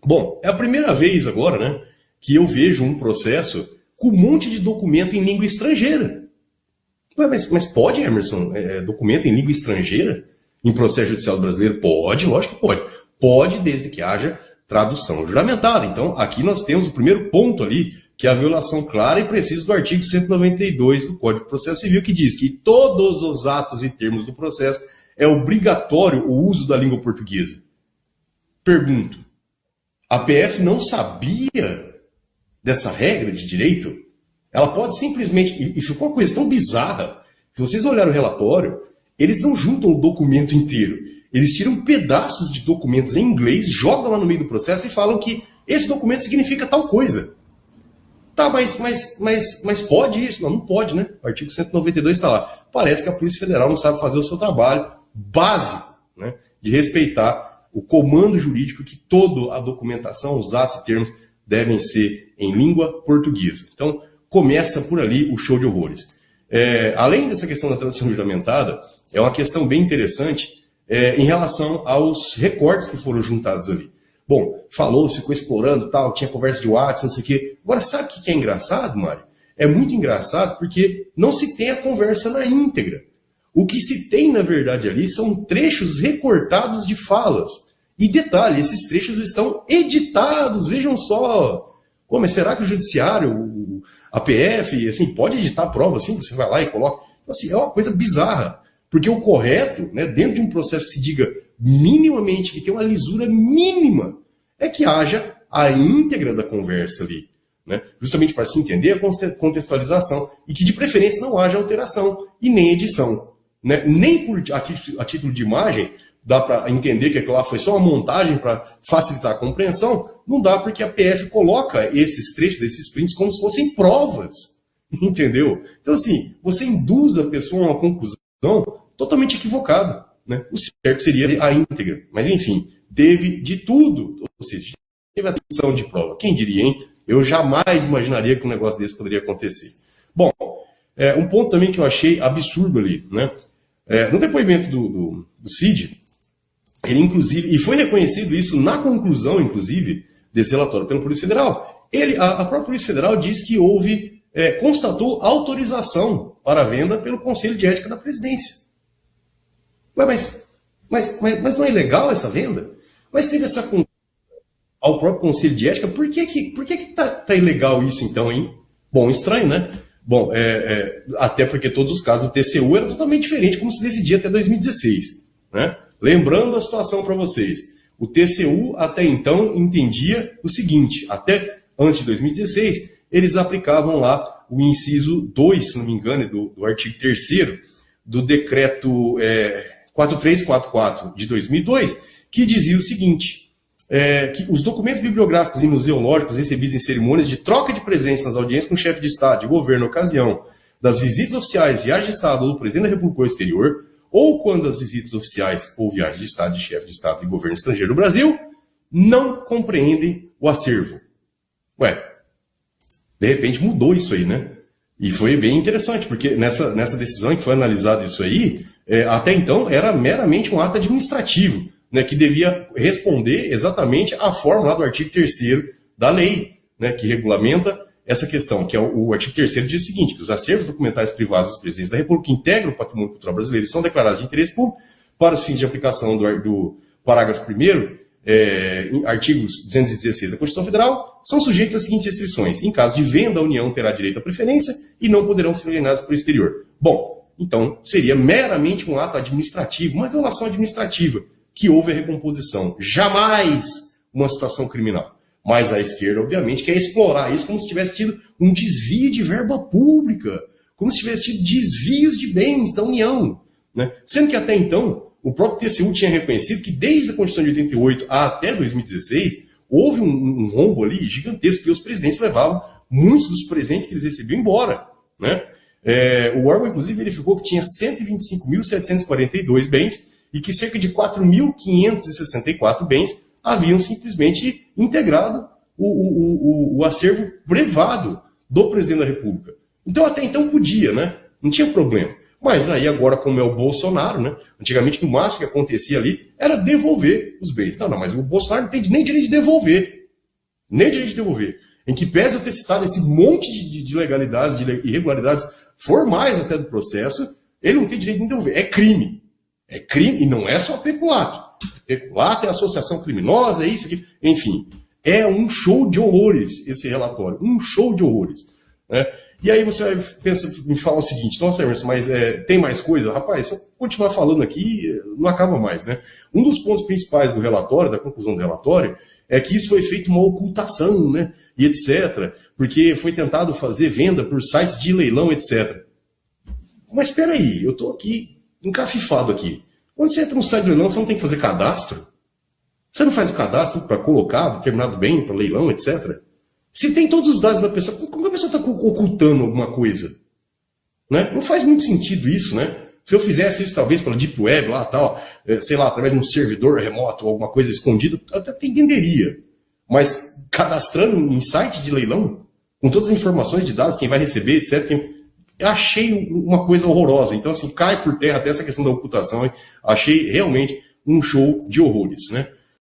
Bom, é a primeira vez agora, né, que eu vejo um processo com um monte de documento em língua estrangeira. Ué, mas pode, Emerson, documento em língua estrangeira em processo judicial brasileiro? Pode, lógico que pode. Pode, desde que haja tradução juramentada. Então, aqui nós temos o primeiro ponto ali, que é a violação clara e precisa do artigo 192 do Código de Processo Civil, que diz que todos os atos e termos do processo é obrigatório o uso da língua portuguesa. Pergunto, a PF não sabia dessa regra de direito? Ela pode simplesmente... E ficou uma coisa tão bizarra. Se vocês olharem o relatório, eles não juntam o documento inteiro. Eles tiram pedaços de documentos em inglês, jogam lá no meio do processo e falam que esse documento significa tal coisa. Tá, mas pode isso? Não pode, né? O artigo 192 está lá. Parece que a Polícia Federal não sabe fazer o seu trabalho básico, né, de respeitar o comando jurídico, que toda a documentação, os atos e termos devem ser em língua portuguesa. Então, começa por ali o show de horrores. Além dessa questão da tradução juramentada, é uma questão bem interessante em relação aos recortes que foram juntados ali. Bom, falou-se, ficou explorando, tal, tinha conversa de WhatsApp, não sei o quê. Agora, sabe o que é engraçado, Mário? É muito engraçado porque não se tem a conversa na íntegra. O que se tem, na verdade, ali são trechos recortados de falas. E detalhe, esses trechos estão editados, vejam só. Pô, mas será que o judiciário, a PF, assim, pode editar prova assim? Você vai lá e coloca. Então, assim, é uma coisa bizarra. Porque o correto, né, dentro de um processo que se diga minimamente, que tem uma lisura mínima, é que haja a íntegra da conversa ali. Né? Justamente para se entender a contextualização. E que, de preferência, não haja alteração e nem edição. Né? Nem a título de imagem, dá para entender que aquilo lá foi só uma montagem para facilitar a compreensão. Não dá, porque a PF coloca esses trechos, esses prints, como se fossem provas. Entendeu? Então, assim, você induz a pessoa a uma conclusão totalmente equivocada. Né? O certo seria a íntegra. Mas, enfim, teve de tudo. Ou seja, teve a atenção de prova. Quem diria, hein? Eu jamais imaginaria que um negócio desse poderia acontecer. Bom, um ponto também que eu achei absurdo ali. Né? No depoimento do Cid, ele, inclusive, e foi reconhecido isso na conclusão, inclusive, desse relatório pela Polícia Federal. A própria Polícia Federal diz que constatou autorização para a venda pelo Conselho de Ética da Presidência. Ué, mas não é ilegal essa venda? Mas teve essa consulta ao próprio Conselho de Ética, por que tá ilegal isso então, hein? Bom, estranho, né? Bom, até porque todos os casos do TCU eram totalmente diferentes, como se decidia até 2016. Né? Lembrando a situação para vocês, o TCU até então entendia o seguinte, até antes de 2016, eles aplicavam lá o inciso 2, se não me engano, do artigo 3º do decreto 4344 de 2002, que dizia o seguinte, que os documentos bibliográficos e museológicos recebidos em cerimônias de troca de presença nas audiências com o chefe de Estado, de governo, ocasião das visitas oficiais, viagens de Estado ou do presidente da República ao exterior, ou quando as visitas oficiais ou viagens de Estado, de chefe de Estado e governo estrangeiro do Brasil, não compreendem o acervo. Ué, de repente mudou isso aí, né? E foi bem interessante, porque nessa decisão em que foi analisado isso aí, até então era meramente um ato administrativo, né, que devia responder exatamente à forma lá do artigo 3º da lei, né, que regulamenta essa questão, que é o artigo 3º diz o seguinte, que os acervos documentais privados dos presidentes da República que integram o patrimônio cultural brasileiro são declarados de interesse público para os fins de aplicação do parágrafo 1º, artigos 216 da Constituição Federal, são sujeitos às seguintes restrições. Em caso de venda, a União terá direito à preferência e não poderão ser alienados para o exterior. Bom, então seria meramente um ato administrativo, uma violação administrativa, que houve a recomposição. Jamais uma situação criminal. Mas a esquerda, obviamente, quer explorar isso como se tivesse tido um desvio de verba pública, como se tivesse tido desvios de bens da União. Né? Sendo que até então, o próprio TCU tinha reconhecido que desde a Constituição de 88 até 2016, houve um rombo ali gigantesco, porque os presidentes levavam muitos dos presentes que eles recebiam embora. Né? O órgão, inclusive, verificou que tinha 125.742 bens e que cerca de 4.564 bens haviam simplesmente integrado o acervo privado do presidente da República. Então, até então podia, né? Não tinha problema. Mas aí agora, como é o Bolsonaro, né? Antigamente, no máximo que acontecia ali era devolver os bens. Não, mas o Bolsonaro não tem nem direito de devolver. Nem direito de devolver. Em que pese eu ter citado esse monte de ilegalidades, de irregularidades formais até do processo, ele não tem direito de devolver. É crime. É crime, e não é só peculato. Peculato é associação criminosa, é isso aqui. Enfim, é um show de horrores esse relatório. Um show de horrores. Né? E aí você pensa, me fala o seguinte, nossa, Emerson, mas tem mais coisa? Rapaz, se eu continuar falando aqui, não acaba mais, né? Um dos pontos principais do relatório, da conclusão do relatório, é que isso foi feito uma ocultação, né? E etc. Porque foi tentado fazer venda por sites de leilão, etc. Mas espera aí, eu estou aqui, encafifado aqui. Quando você entra no site de leilão, você não tem que fazer cadastro? Você não faz o cadastro para colocar determinado bem, para leilão, etc. Se tem todos os dados da pessoa, como a pessoa está ocultando alguma coisa? Né? Não faz muito sentido isso, né? Se eu fizesse isso, talvez, pela Deep Web, lá, tal, sei lá, através de um servidor remoto ou alguma coisa escondida, até entenderia. Mas cadastrando em site de leilão, com todas as informações de dados, quem vai receber, etc., eu achei uma coisa horrorosa. Então, assim, cai por terra até essa questão da ocultação. Hein? Achei realmente um show de horrores, né?